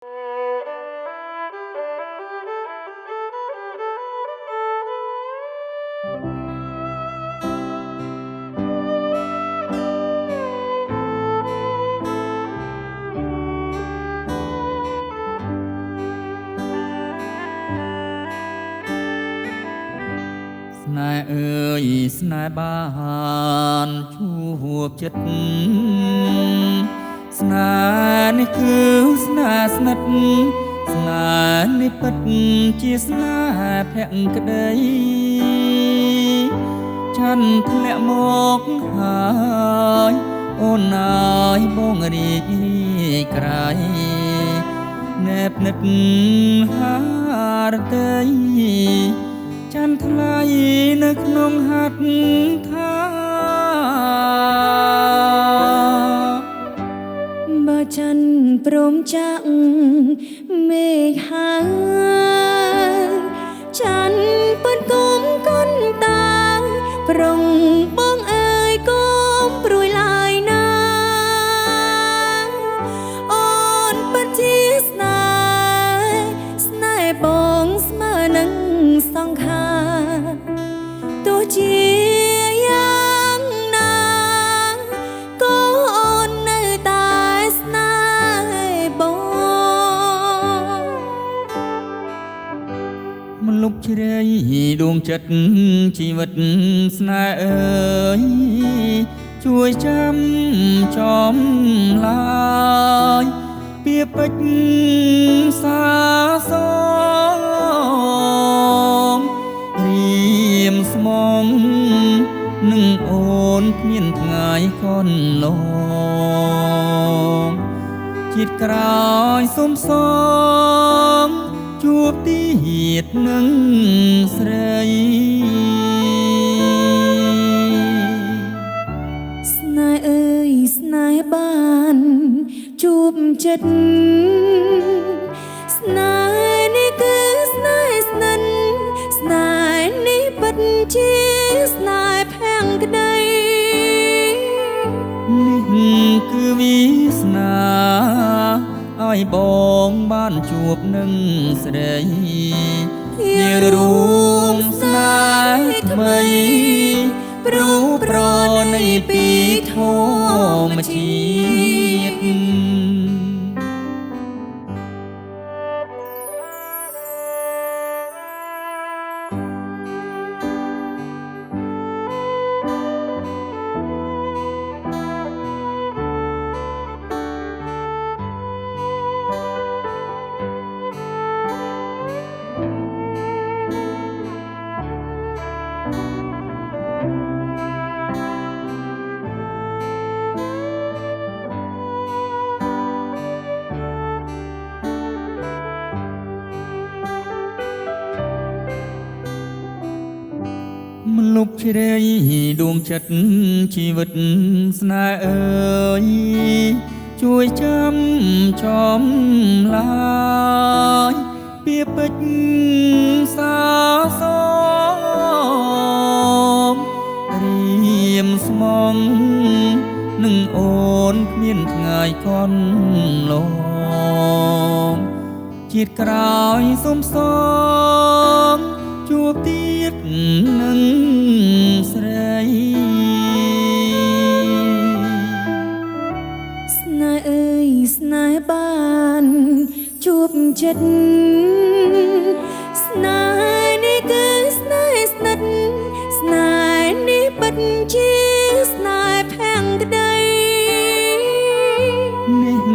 ស្នេហ៍អើយស្នេហ៍បានជួបចិត្តស្នេហ៍នេះគឺស្នេហ៍ស្និទ្ធស្នេហ៍នេះពិតជាស្នេហ៍ភក្តីឆាន់ធ្លាក់មកហើយអូនអើយបងរីកក្រៃណែបនិតហារតីច័ន្ទថ្លៃនៅក្នុងហាត់ថាបើច័ន្ទព្រមចាក់មេឃហើយច័ន្ទប៉ុនគុំកូនតាប្រុងបងអើយកុំព្រួយឡើយណាអូនពិតជាស្នេហ៍បងស្មើនឹងសង្ខារទោះជាយ៉ាងណាក៏អូននៅតែស្នេហ៍បងមិនលុបជ្រៃដួងចិត្តជីវិតស្នេហ៍អើយជួយចាំចំឡាយពីពេជ្រសាសស្មងនឹងអូនគ្មានថ្ងៃកនឡងជាតិក្រោយសុំសងជួបទៀតនឹងស្រីស្នេហ៍អើយស្នេហ៍បានជួបចិត្តស្នេហ៍នេះគឺស្នេហ៍ស្និទ្ធស្នេហ៍នេះពិតជាស្នេហ៍ភក្តីនេះគឺវាសនាឲ្យបងបានជួបនឹងស្រីជារួមស្នេហ៍ថ្មីព្រោះប្រណីពីធម្មជាតិមិនលុបជ្រៃដួងចិត្តជីវិតស្នេហ៍អើយជួយចាំចំឡាយពីពេជ្រសាសមរៀមស្មងនឹងអូនគ្មានថ្ងៃកនឡងជាតិក្រោយសុំសងជួបទៀតនឹងស្រីស្នេហ៍អើយស្នេហ៍បានជួបចិត្តស្នេហ៍នេះគឺស្នេហ៍ស្និទ្ធស្នេហ៍នេះពិតជាស្នេហ៍ភក្តីនេះ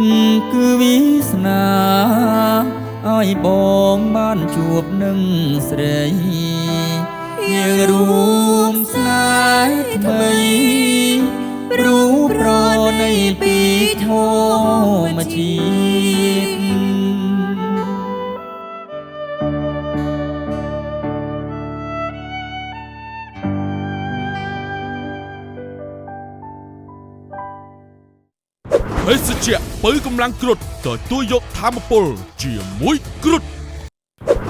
គឺវាសនាឲ្យបងបានជួបនឹងស្រីយើងរួមស្នេហ៍ថ្មីព្រោះប្រណីពីធម្មជាតិភេសជ្ជៈបើកម្លាំងគ្រុឌទទួលយកធម្មពលជាមួយគ្រុឌ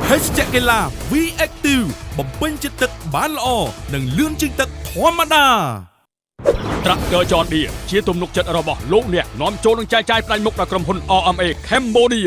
ភេសជ្ជៈកីឡា V-Active បំពេញជាតិទឹកបានល្អនិងលឿនជាងទឹកធម្មតា Tractor John Deere ជាទំនុកចិត្តរបស់លោកអ្នកនាំចូលនឹងចែកចាយផ្ដាច់មុខដល់ក្រុមហ៊ុន RMA Cambodia